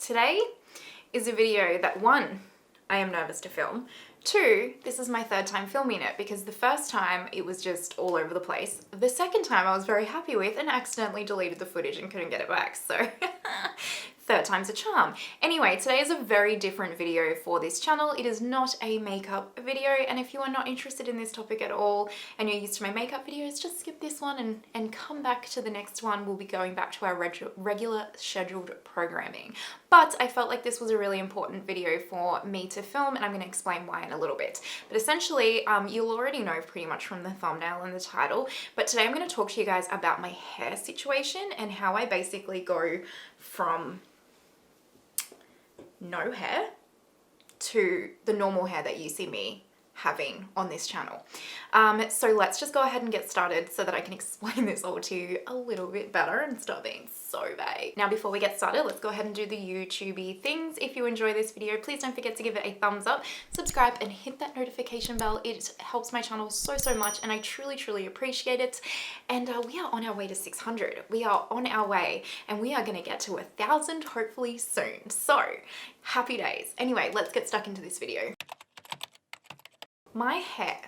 Today is a video that, one, I am nervous to film. Two, this is my third time filming it because the first time it was just all over the place. The second time I was very happy with and accidentally deleted the footage and couldn't get it back, so third time's a charm. Anyway, today is a very different video for this channel. It is not a makeup video, and if you are not interested in this topic at all and you're used to my makeup videos, just skip this one and come back to the next one. We'll be going back to our regular scheduled programming. But I felt like this was a really important video for me to film, and I'm going to explain why in a little bit. But essentially, you'll already know pretty much from the thumbnail and the title, but today I'm going to talk to you guys about my hair situation and how I basically go from no hair to the normal hair that you see me having on this channel. So let's just go ahead and get started so that I can explain this all to you a little bit better and stop being so vague. Now, before we get started, let's go ahead and do the YouTubey things. If you enjoy this video, please don't forget to give it a thumbs up, subscribe, and hit that notification bell. It helps my channel so much, and I truly appreciate it. And we are on our way to 600. We are on our way, and we are gonna get to 1,000 hopefully soon. So, happy days. Anyway, let's get stuck into this video. My hair,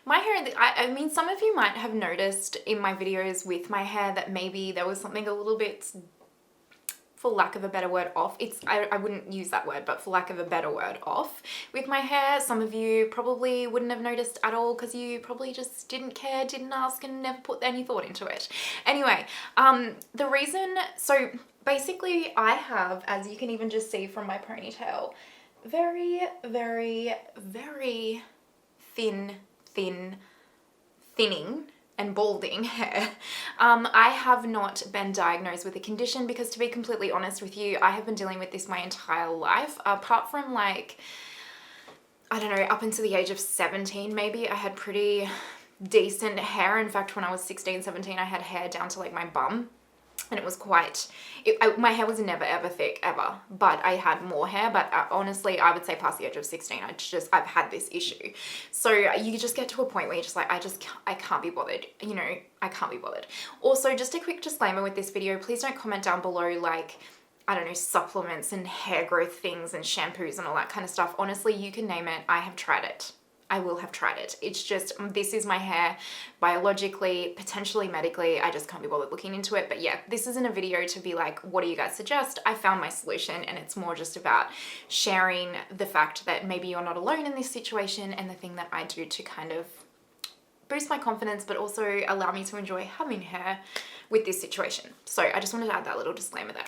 I mean, some of you might have noticed in my videos with my hair that maybe there was something a little bit, for lack of a better word, off. I wouldn't use that word, but for lack of a better word, off with my hair. Some of you probably wouldn't have noticed at all because you probably just didn't care, didn't ask, and never put any thought into it. Anyway, the reason, so basically I have, as you can even just see from my ponytail, very thinning and balding hair. I have not been diagnosed with a condition because, to be completely honest with you, I have been dealing with this my entire life. Apart from, like, I don't know, up until the age of 17 maybe, I had pretty decent hair. In fact, when I was 16, 17, I had hair down to like my bum. And it was quite, my hair was never ever thick ever, but I had more hair. But honestly, I would say past the age of 16, I've had this issue. So you just get to a point where you're just like, I can't be bothered, you know, I can't be bothered. Also, just a quick disclaimer with this video, please don't comment down below like, I don't know, supplements and hair growth things and shampoos and all that kind of stuff. Honestly, you can name it, I have tried it. I will have tried it. It's just, this is my hair biologically, potentially medically. I just can't be bothered looking into it. But yeah, this isn't a video to be like, what do you guys suggest? I found my solution, and it's more just about sharing the fact that maybe you're not alone in this situation and the thing that I do to kind of boost my confidence, but also allow me to enjoy having hair with this situation. So I just wanted to add that little disclaimer there.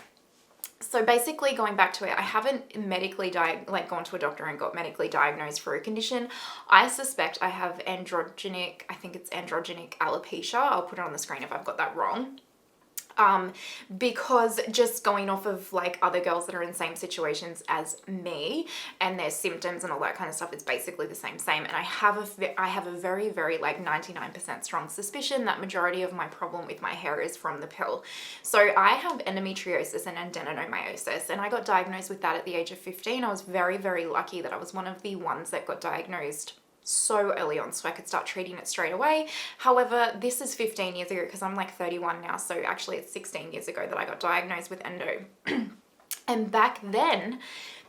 So basically, going back to it, I haven't medically gone to a doctor and got medically diagnosed for a condition. I suspect I have androgenic alopecia. I'll put it on the screen if I've got that wrong. Because just going off of like other girls that are in the same situations as me and their symptoms and all that kind of stuff, it's basically the same. And I have a very like 99% strong suspicion that majority of my problem with my hair is from the pill. So I have endometriosis and adenomyosis, and I got diagnosed with that at the age of 15. I was very lucky that I was one of the ones that got diagnosed so early on so I could start treating it straight away. However, this is 15 years ago because I'm like 31 now, so actually it's 16 years ago that I got diagnosed with endo. And back then,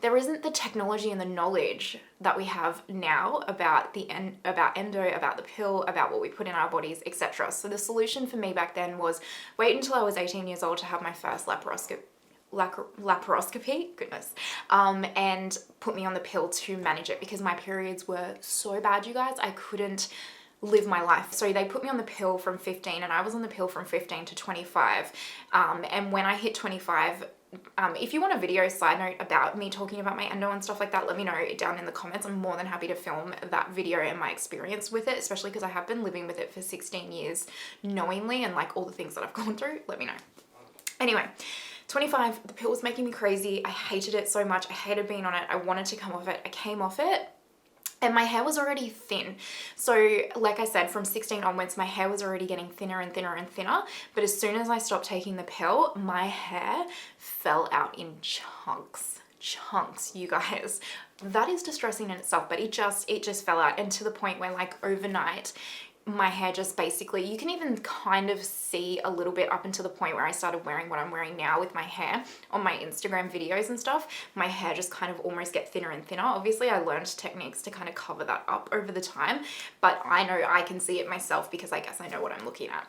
there isn't the technology and the knowledge that we have now about endo, about the pill, about what we put in our bodies, etc. So the solution for me back then was wait until I was 18 years old to have my first laparoscopy, goodness, and put me on the pill to manage it because my periods were so bad, you guys. I couldn't live my life. So they put me on the pill from 15, and I was on the pill from 15 to 25. And when I hit 25, if you want a video side note about me talking about my endo and stuff like that, let me know down in the comments. I'm more than happy to film that video and my experience with it, especially because I have been living with it for 16 years knowingly, and like all the things that I've gone through, let me know. Anyway, 25, the pill was making me crazy. I hated it so much. I hated being on it. I wanted to come off it. I came off it. And my hair was already thin. So like I said, from 16 onwards, my hair was already getting thinner and thinner and thinner. But as soon as I stopped taking the pill, my hair fell out in chunks, you guys. That is distressing in itself, but it just fell out. And to the point where like overnight, my hair just basically, you can even kind of see a little bit up until the point where I started wearing what I'm wearing now with my hair on my Instagram videos and stuff. My hair just kind of almost get thinner and thinner. Obviously I learned techniques to kind of cover that up over the time, but I know I can see it myself because I guess I know what I'm looking at.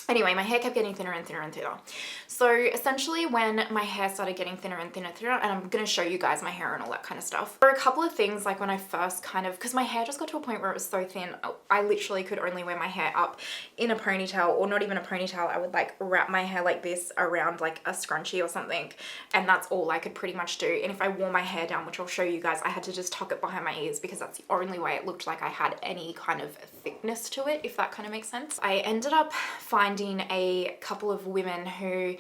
Anyway, my hair kept getting thinner and thinner and thinner. So essentially when my hair started getting thinner and thinner and thinner, and I'm going to show you guys my hair and all that kind of stuff. There were a couple of things like when I first kind of, because my hair just got to a point where it was so thin, I literally could only wear my hair up in a ponytail, or not even a ponytail. I would like wrap my hair like this around like a scrunchie or something. And that's all I could pretty much do. And if I wore my hair down, which I'll show you guys, I had to just tuck it behind my ears because that's the only way it looked like I had any kind of thickness to it, if that kind of makes sense. I ended up finding a couple of women who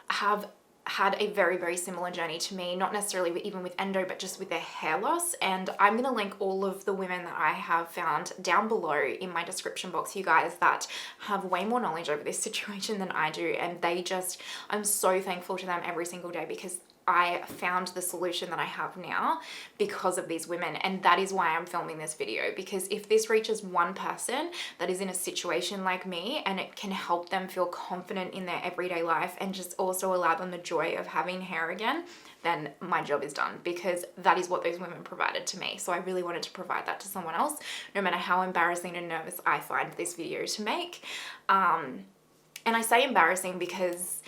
have had a very, very similar journey to me, not necessarily even with endo, but just with their hair loss. And I'm going to link all of the women that I have found down below in my description box, you guys that have way more knowledge over this situation than I do. And they just, I'm so thankful to them every single day because I found the solution that I have now because of these women. And that is why I'm filming this video, because if this reaches one person that is in a situation like me and it can help them feel confident in their everyday life and just also allow them the joy of having hair again, then my job is done, because that is what those women provided to me. So I really wanted to provide that to someone else, no matter how embarrassing and nervous I find this video to make. And I say embarrassing because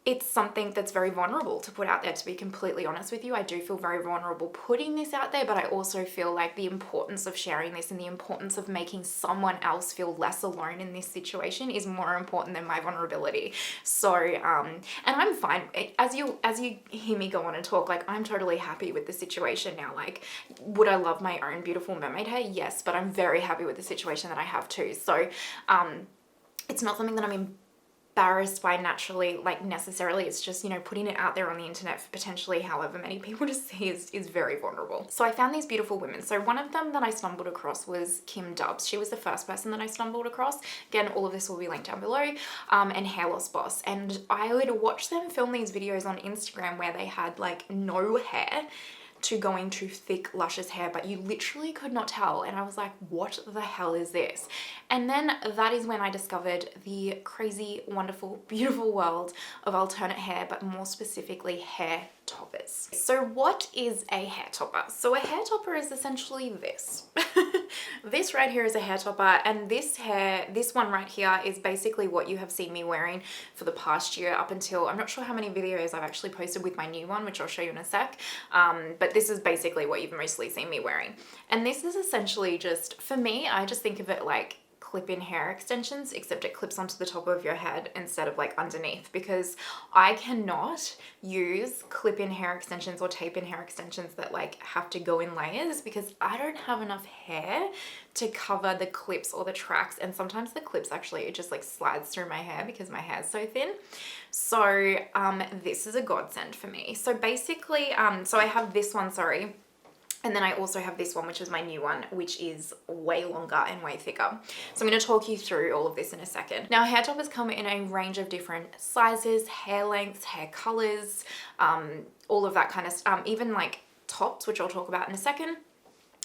it's something that's very vulnerable to put out there, to be completely honest with you. I do feel very vulnerable putting this out there, but I also feel like the importance of sharing this and the importance of making someone else feel less alone in this situation is more important than my vulnerability. So, and I'm fine. As you hear me go on and talk, like, I'm totally happy with the situation now. Like, would I love my own beautiful mermaid hair? Yes, but I'm very happy with the situation that I have too. So, it's not something that I'm embarrassed by naturally, like necessarily. It's just, you know, putting it out there on the internet for potentially however many people to see is very vulnerable. So I found these beautiful women. So one of them that I stumbled across was Kim Dubs. She was the first person that I stumbled across. Again, all of this will be linked down below. And Hair Loss Boss. And I would watch them film these videos on Instagram where they had like no hair to going to thick, luscious hair, but you literally could not tell. And I was like, what the hell is this? And then that is when I discovered the crazy, wonderful, beautiful world of alternate hair, but more specifically hair toppers. So what is a hair topper? So a hair topper is essentially this. This right here is a hair topper, and this one right here is basically what you have seen me wearing for the past year up until, I'm not sure how many videos I've actually posted with my new one, which I'll show you in a sec. But this is basically what you've mostly seen me wearing. And this is essentially just, for me, I just think of it like clip-in hair extensions, except it clips onto the top of your head instead of like underneath, because I cannot use clip-in hair extensions or tape-in hair extensions that like have to go in layers, because I don't have enough hair to cover the clips or the tracks. And sometimes the clips actually, it just like slides through my hair because my hair is so thin. So this is a godsend for me. So basically, so I have this one, sorry. And then I also have this one, which is my new one, which is way longer and way thicker. So I'm going to talk you through all of this in a second. Now, hair toppers come in a range of different sizes, hair lengths, hair colors, all of that kind of stuff, even like tops, which I'll talk about in a second.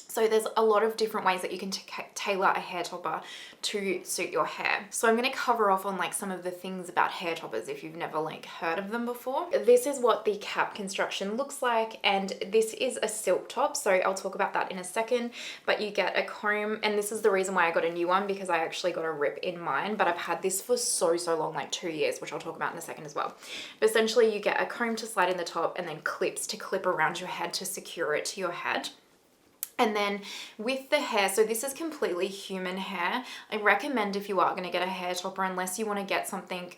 So there's a lot of different ways that you can tailor a hair topper to suit your hair. So I'm going to cover off on like some of the things about hair toppers if you've never like heard of them before. This is what the cap construction looks like, and this is a silk top. So I'll talk about that in a second, but you get a comb, and this is the reason why I got a new one, because I actually got a rip in mine, but I've had this for so long, like 2 years, which I'll talk about in a second as well. But essentially you get a comb to slide in the top and then clips to clip around your head to secure it to your head. And then with the hair, so this is completely human hair. I recommend, if you are going to get a hair topper, unless you want to get something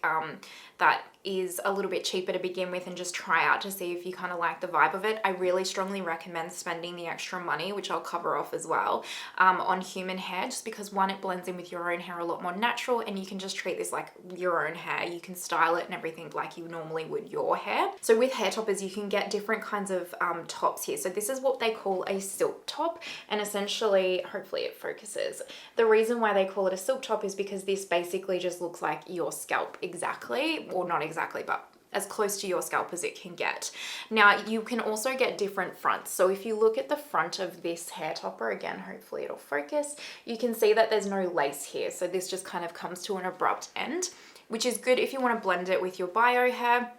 that is a little bit cheaper to begin with and just try out to see if you kind of like the vibe of it, I really strongly recommend spending the extra money, which I'll cover off as well, on human hair, just because one, it blends in with your own hair a lot more natural, and you can just treat this like your own hair. You can style it and everything like you normally would your hair. So with hair toppers, you can get different kinds of tops here. So this is what they call a silk top, and essentially, hopefully it focuses. The reason why they call it a silk top is because this basically just looks like your scalp exactly, or not exactly, but as close to your scalp as it can get. Now, you can also get different fronts. So if you look at the front of this hair topper, again, hopefully it'll focus, you can see that there's no lace here. So this just kind of comes to an abrupt end, which is good if you want to blend it with your bio hair.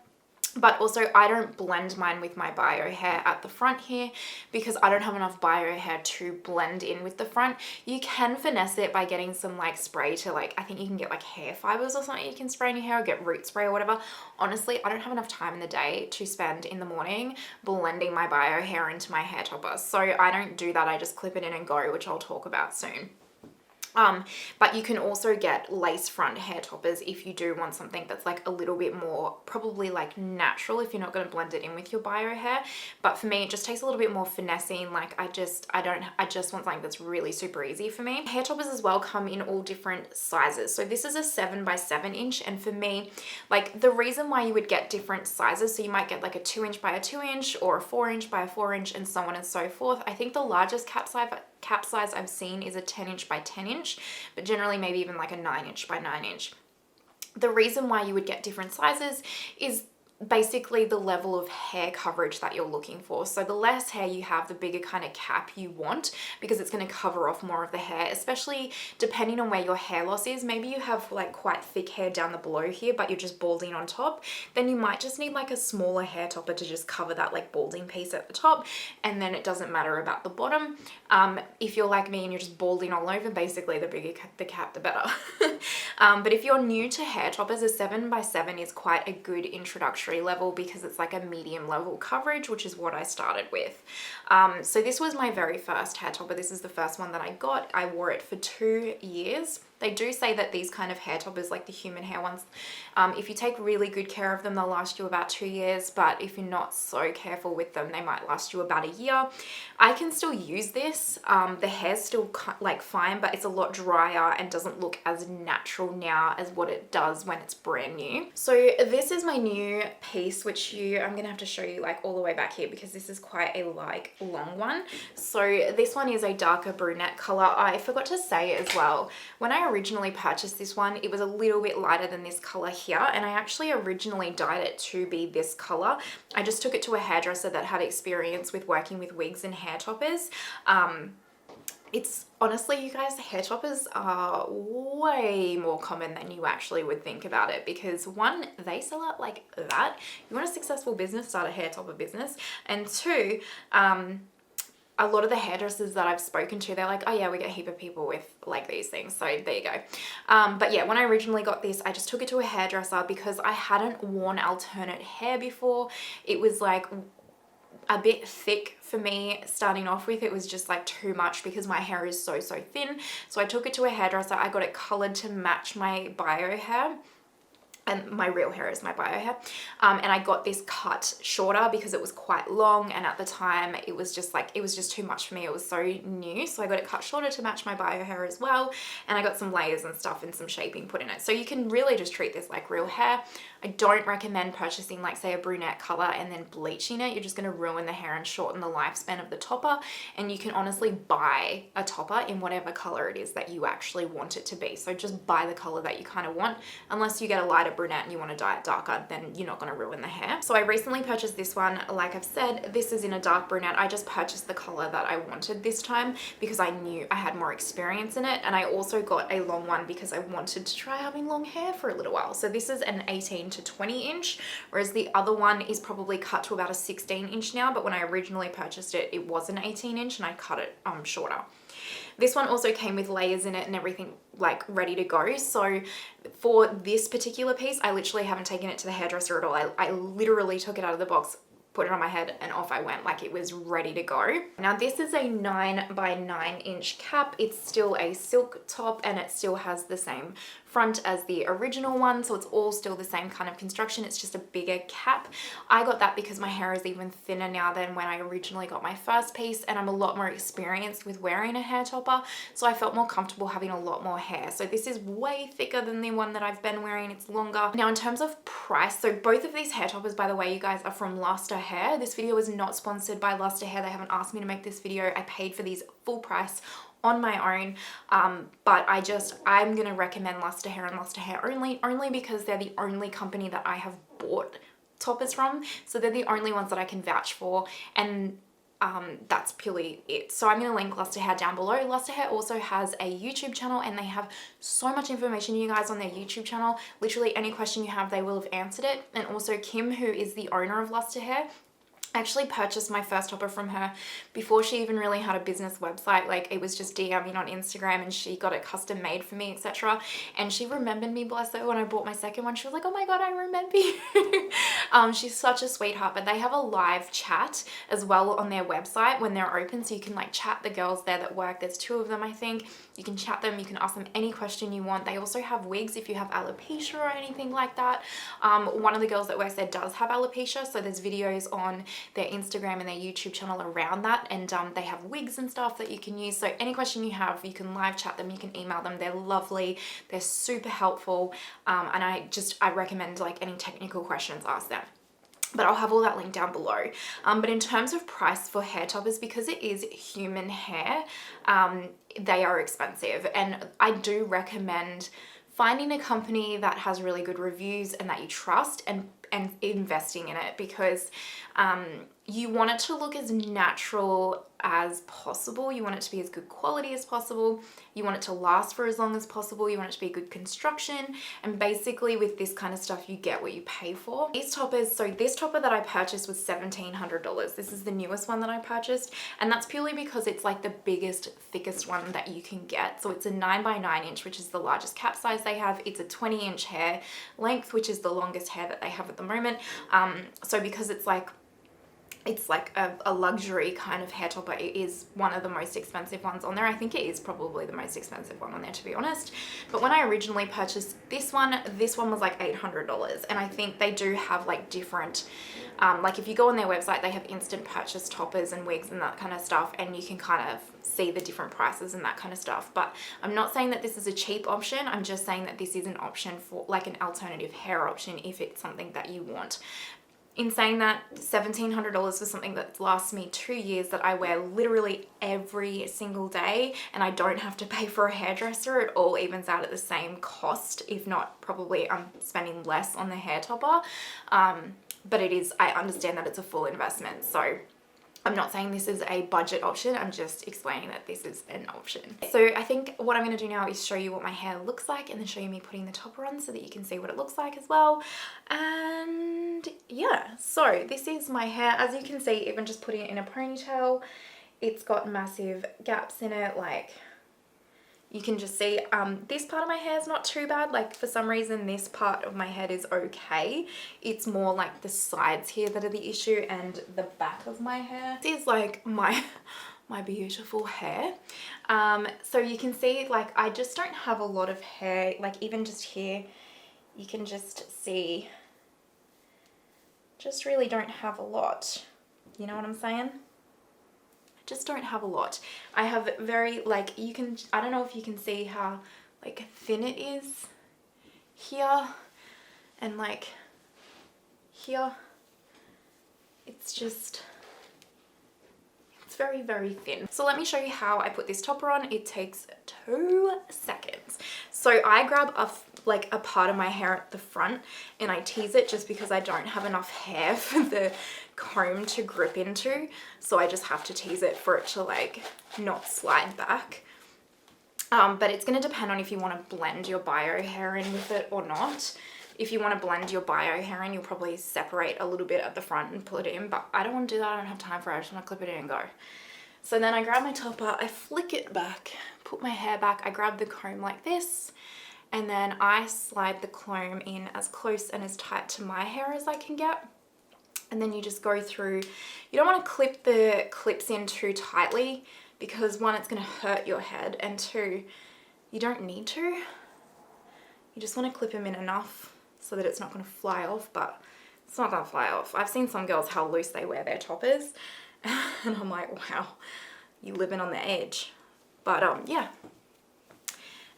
But also, I don't blend mine with my bio hair at the front here because I don't have enough bio hair to blend in with the front. You can finesse it by getting some like spray to like, I think you can get like hair fibers or something you can spray in your hair, or get root spray or whatever. Honestly, I don't have enough time in the day to spend in the morning blending my bio hair into my hair topper. So I don't do that. I just clip it in and go, which I'll talk about soon. But you can also get lace front hair toppers if you do want something that's like a little bit more probably like natural, if you're not going to blend it in with your bio hair. But for me, it just takes a little bit more finessing. Like I just want something that's really super easy for me. Hair toppers as well come in all different sizes. So this is a 7 by 7 inch. And for me, like the reason why you would get different sizes, so you might get like a 2 inch by a 2 inch or a 4 inch by a 4 inch and so on and so forth. I think the largest cap size I've seen is a 10 inch by 10 inch, but generally maybe even like a 9 inch by 9 inch. The reason why you would get different sizes is basically the level of hair coverage that you're looking for. So the less hair you have, the bigger kind of cap you want, because it's going to cover off more of the hair, especially depending on where your hair loss is. Maybe you have like quite thick hair down the below here, but you're just balding on top. Then you might just need like a smaller hair topper to just cover that like balding piece at the top. And then it doesn't matter about the bottom. If you're like me and you're just balding all over, basically the bigger the cap, the better. But if you're new to hair toppers, a 7 by 7 is quite a good introductory level because it's like a medium level coverage, which is what I started with. So this was my very first hair topper. This is the first one that I got. I wore it for 2 years. They do say that these kind of hair toppers, like the human hair ones, if you take really good care of them, they'll last you about 2 years. But if you're not so careful with them, they might last you about a year. I can still use this. The hair's still like fine, but it's a lot drier and doesn't look as natural now as what it does when it's brand new. So this is my new piece, which I'm gonna have to show you like all the way back here because this is quite a like long one. So this one is a darker brunette color. I forgot to say as well, when I originally purchased this one, it was a little bit lighter than this color here, and I actually originally dyed it to be this color. I just took it to a hairdresser that had experience with working with wigs and hair toppers. It's honestly, you guys, hair toppers are way more common than you actually would think about it, because one, they sell out like that. You want a successful business, start a hair topper business. And two, a lot of the hairdressers that I've spoken to, they're like, oh yeah, we get a heap of people with like these things. So there you go. But yeah, when I originally got this, I just took it to a hairdresser because I hadn't worn alternate hair before. It was like a bit thick for me starting off with. It was just like too much because my hair is so thin. So I took it to a hairdresser. I got it colored to match my bio hair. And my real hair is my bio hair. And I got this cut shorter because it was quite long, and at the time it was just too much for me. It was so new. So I got it cut shorter to match my bio hair as well. And I got some layers and stuff and some shaping put in it. So you can really just treat this like real hair. I don't recommend purchasing like say a brunette color and then bleaching it. You're just gonna ruin the hair and shorten the lifespan of the topper. And you can honestly buy a topper in whatever color it is that you actually want it to be. So just buy the color that you kind of want, unless you get a lighter brunette and you want to dye it darker, then you're not going to ruin the hair. So I recently purchased this one. Like I've said, this is in a dark brunette. I just purchased the color that I wanted this time because I knew I had more experience in it. And I also got a long one because I wanted to try having long hair for a little while. So this is an 18 to 20 inch, whereas the other one is probably cut to about a 16 inch now. But when I originally purchased it, it was an 18 inch and I cut it shorter. This one also came with layers in it and everything like ready to go. So for this particular piece, I literally haven't taken it to the hairdresser at all. I literally took it out of the box, put it on my head, and off I went. Like it was ready to go. Now this is a 9 by 9 inch cap. It's still a silk top and it still has the same front as the original one, so it's all still the same kind of construction. It's just a bigger cap. I got that because my hair is even thinner now than when I originally got my first piece, and I'm a lot more experienced with wearing a hair topper, so I felt more comfortable having a lot more hair. So this is way thicker than the one that I've been wearing. It's longer. Now in terms of price, so both of these hair toppers, by the way, you guys, are from Lusta Hair. This video is not sponsored by Lusta Hair. They haven't asked me to make this video. I paid for these full price on my own, but I'm gonna recommend Lusta Hair and Lusta Hair only because they're the only company that I have bought toppers from, so they're the only ones that I can vouch for, and that's purely it. So I'm going to link Lusta Hair down below. Lusta Hair also has a YouTube channel, and they have so much information, you guys, on their YouTube channel. Literally any question you have, they will have answered it. And also Kim, who is the owner of Lusta Hair, I actually purchased my first topper from her before she even really had a business website. Like, it was just DMing on Instagram, and she got it custom made for me, etc. And she remembered me, bless her, when I bought my second one. She was like, oh my god, I remember you. She's such a sweetheart. But they have a live chat as well on their website when they're open, so you can like chat the girls there that work. There's 2 of them, I think. You can chat them, you can ask them any question you want. They also have wigs if you have alopecia or anything like that. One of the girls that works there does have alopecia, so there's videos on their Instagram and their YouTube channel around that, and they have wigs and stuff that you can use. So any question you have, you can live chat them, you can email them. They're lovely, they're super helpful, and I recommend, like, any technical questions, ask them. But I'll have all that linked down below. But in terms of price for hair toppers, because it is human hair, they are expensive, and I do recommend finding a company that has really good reviews and that you trust, and investing in it, because you want it to look as natural as possible. You want it to be as good quality as possible. You want it to last for as long as possible. You want it to be good construction. And basically with this kind of stuff, you get what you pay for. These toppers, so this topper that I purchased was $1,700. This is the newest one that I purchased. And that's purely because it's like the biggest, thickest one that you can get. So it's a 9x9 inch, which is the largest cap size they have. It's a 20-inch hair length, which is the longest hair that they have at the moment. So because it's like a luxury kind of hair topper, it is one of the most expensive ones on there. I think it is probably the most expensive one on there, to be honest. But when I originally purchased this one was like $800. And I think they do have like different, like if you go on their website, they have instant purchase toppers and wigs and that kind of stuff, and you can kind of see the different prices and that kind of stuff. But I'm not saying that this is a cheap option. I'm just saying that this is an option for like an alternative hair option if it's something that you want. In saying that, $1,700 for something that lasts me 2 years, that I wear literally every single day, and I don't have to pay for a hairdresser, it all evens out at the same cost. If not, probably I'm spending less on the hair topper. But it is, I understand that it's a full investment. So I'm not saying this is a budget option, I'm just explaining that this is an option. So I think what I'm going to do now is show you what my hair looks like, and then show you me putting the topper on so that you can see what it looks like as well. And yeah, so this is my hair. As you can see, even just putting it in a ponytail, it's got massive gaps in it. Like, you can just see this part of my hair is not too bad. Like, for some reason this part of my head is okay. It's more like the sides here that are the issue, and the back of my hair. This is like my beautiful hair. So you can see, like, I just don't have a lot of hair. Like, even just here you can just see, just really don't have a lot. You know what I'm saying? Just don't have a lot. I have very, like, you can, I don't know if you can see how like thin it is here, and like here, it's just, it's very, very thin. So let me show you how I put this topper on. It takes 2 seconds. So I grab a part of my hair at the front, and I tease it just because I don't have enough hair for the comb to grip into, so I just have to tease it for it to like not slide back. But it's going to depend on if you want to blend your bio hair in with it or not. If you want to blend your bio hair in, you'll probably separate a little bit at the front and put it in, but I don't want to do that. I don't have time for it. I just want to clip it in and go. So then I grab my topper, I flick it back, put my hair back, I grab the comb like this, and then I slide the comb in as close and as tight to my hair as I can get. And then you just go through. You don't want to clip the clips in too tightly, because 1, it's going to hurt your head, and 2, you don't need to. You just want to clip them in enough so that it's not going to fly off, but it's not going to fly off. I've seen some girls how loose they wear their toppers, and I'm like, wow, you living on the edge. But yeah.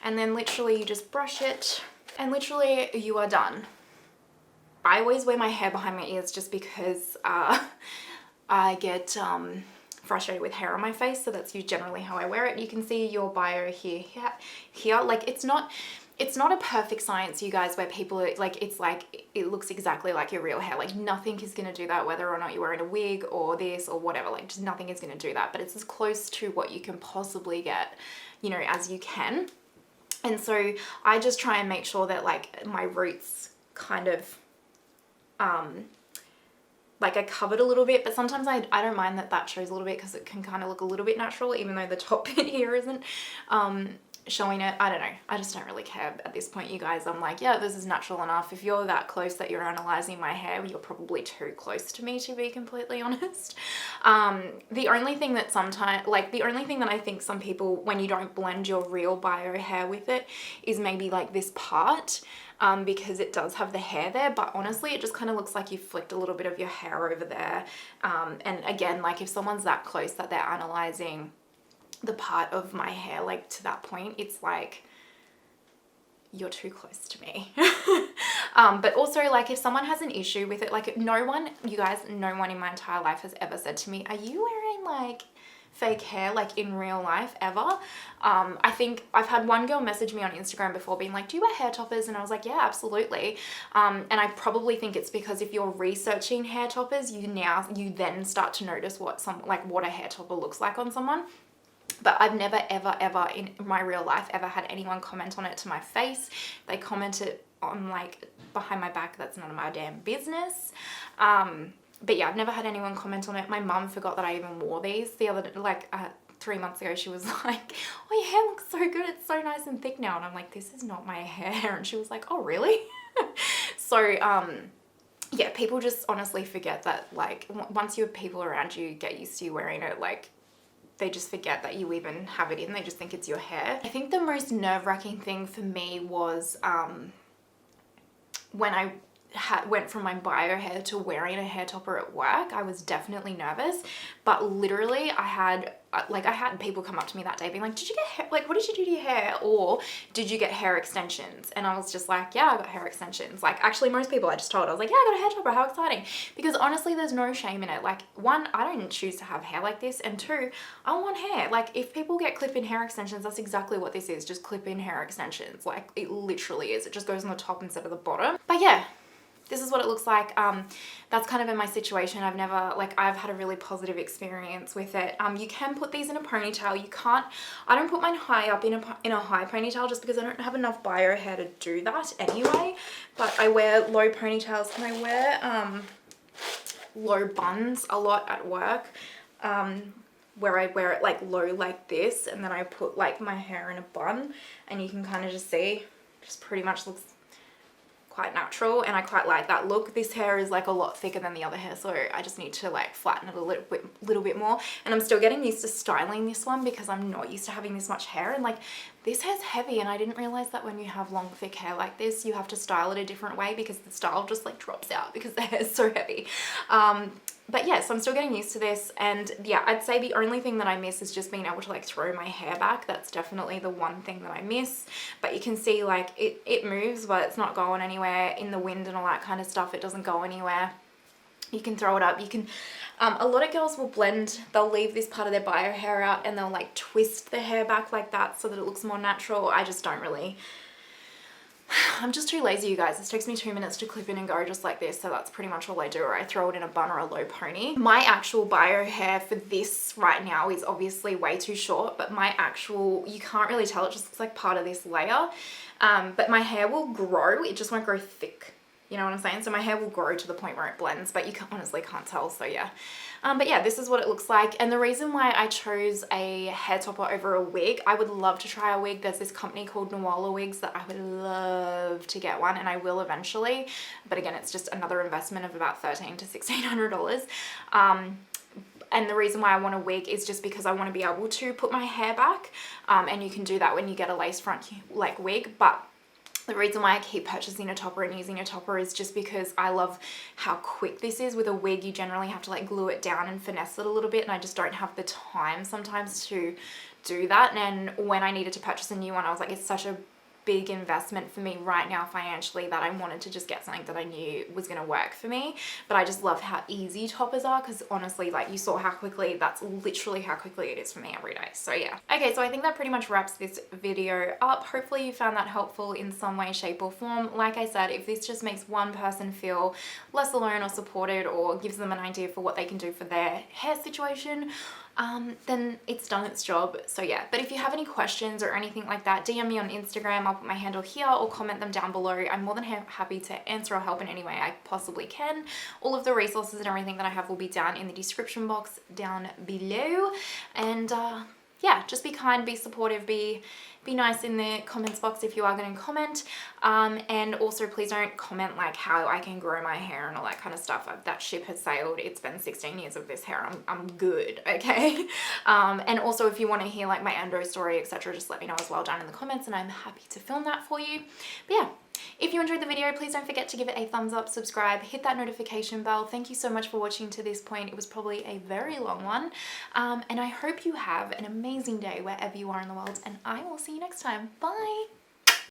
And then literally you just brush it, and literally you are done. I always wear my hair behind my ears just because I get frustrated with hair on my face, so that's generally how I wear it. You can see your bio here. Like, it's not it's not a perfect science, you guys, where people are like, it looks exactly like your real hair. Like nothing is going to do that, whether or not you're wearing a wig or this or whatever, like just nothing is going to do that. But it's as close to what you can possibly get, you know, as you can. And so I just try and make sure that like my roots kind of, like are covered a little bit, but sometimes I don't mind that shows a little bit because it can kind of look a little bit natural, even though the top bit here isn't showing it. I don't know. I just don't really care at this point, you guys. I'm like, yeah, this is natural enough. If you're that close that you're analyzing my hair, you're probably too close to me, to be completely honest. The only thing that I think some people, when you don't blend your real bio hair with it, is maybe like this part. Because it does have the hair there, but honestly it just kind of looks like you flicked a little bit of your hair over there. And again, like if someone's that close that they're analyzing the part of my hair like to that point, it's like you're too close to me. But also like if someone has an issue with it, like no one in my entire life has ever said to me, are you wearing like fake hair like in real life ever? I think I've had one girl message me on Instagram before being like, do you wear hair toppers? And I was like, yeah, absolutely. And I probably think it's because if you're researching hair toppers, you then start to notice what a hair topper looks like on someone. But I've never ever in my real life ever had anyone comment on it to my face. They commented on like behind my back, that's none of my damn business. But yeah, I've never had anyone comment on it. My mum forgot that I even wore these the other, 3 months ago. She was like, oh, your hair looks so good. It's so nice and thick now. And I'm like, this is not my hair. And she was like, oh, really? So, yeah, people just honestly forget that, like, once you have people around you get used to you wearing it, like, they just forget that you even have it in. They just think it's your hair. I think the most nerve-wracking thing for me was when I went from my bio hair to wearing a hair topper at work. I was definitely nervous, but literally I had people come up to me that day being like, did you get hair, like what did you do to your hair, or did you get hair extensions? And I was just like, yeah, I got hair extensions. Like actually most people I just told, I was like, yeah, I got a hair topper, how exciting. Because honestly there's no shame in it. Like one, I don't choose to have hair like this, and two, I want hair. Like if people get clip-in hair extensions, that's exactly what this is, just clip-in hair extensions. Like it literally is. It just goes on the top instead of the bottom. But yeah, this is what it looks like. That's kind of in my situation. I've had a really positive experience with it. You can put these in a ponytail. You can't, I don't put mine high up in a high ponytail just because I don't have enough bio hair to do that anyway. But I wear low ponytails and I wear low buns a lot at work. Where I wear it like low like this, and then I put like my hair in a bun, and you can kind of just see, just pretty much looks quite natural, and I quite like that look. This hair is like a lot thicker than the other hair, so I just need to like flatten it a little bit more. And I'm still getting used to styling this one because I'm not used to having this much hair, and like this hair's heavy, and I didn't realize that when you have long thick hair like this you have to style it a different way because the style just like drops out because the hair is so heavy. But yeah, so I'm still getting used to this, and yeah, I'd say the only thing that I miss is just being able to like throw my hair back. That's definitely the one thing that I miss. But you can see like it moves, but it's not going anywhere in the wind and all that kind of stuff. It doesn't go anywhere. You can throw it up. You can, a lot of girls will blend, they'll leave this part of their bio hair out and they'll like twist the hair back like that so that it looks more natural. I just don't really, I'm just too lazy, you guys. This takes me 2 minutes to clip in and go just like this, so that's pretty much all I do, or I throw it in a bun or a low pony. My actual bio hair for this right now is obviously way too short, but my actual, you can't really tell, it just looks like part of this layer. But my hair will grow, it just won't grow thick. You know what I'm saying? So my hair will grow to the point where it blends, but you honestly can't tell, so yeah. But yeah, this is what it looks like. And the reason why I chose a hair topper over a wig, I would love to try a wig. There's this company called Nuala Wigs that I would love to get one, and I will eventually. But again, it's just another investment of about $1,300 to $1,600. And the reason why I want a wig is just because I want to be able to put my hair back. And you can do that when you get a lace front like wig, but the reason why I keep purchasing a topper and using a topper is just because I love how quick this is. With a wig, you generally have to like glue it down and finesse it a little bit, and I just don't have the time sometimes to do that. And when I needed to purchase a new one, I was like, it's such a big investment for me right now financially that I wanted to just get something that I knew was going to work for me. But I just love how easy toppers are, because honestly, like, you saw how quickly, that's literally how quickly it is for me every day. So yeah. Okay, so I think that pretty much wraps this video up. Hopefully you found that helpful in some way, shape or form. Like I said, if this just makes one person feel less alone or supported, or gives them an idea for what they can do for their hair situation, then it's done its job. So yeah, but if you have any questions or anything like that, DM me on Instagram. I'll put my handle here, or comment them down below. I'm more than happy to answer or help in any way I possibly can. All of the resources and everything that I have will be down in the description box down below. And yeah, just be kind, be supportive, be nice in the comments box if you are going to comment. And also please don't comment like how I can grow my hair and all that kind of stuff. That ship has sailed. It's been 16 years of this hair. I'm good, okay? And also if you want to hear like my endo story, etc., just let me know as well down in the comments, and I'm happy to film that for you. But yeah, if you enjoyed the video, please don't forget to give it a thumbs up, subscribe, hit that notification bell. Thank you so much for watching to this point. It was probably a very long one. And I hope you have an amazing day wherever you are in the world, and I will see you next time. Bye!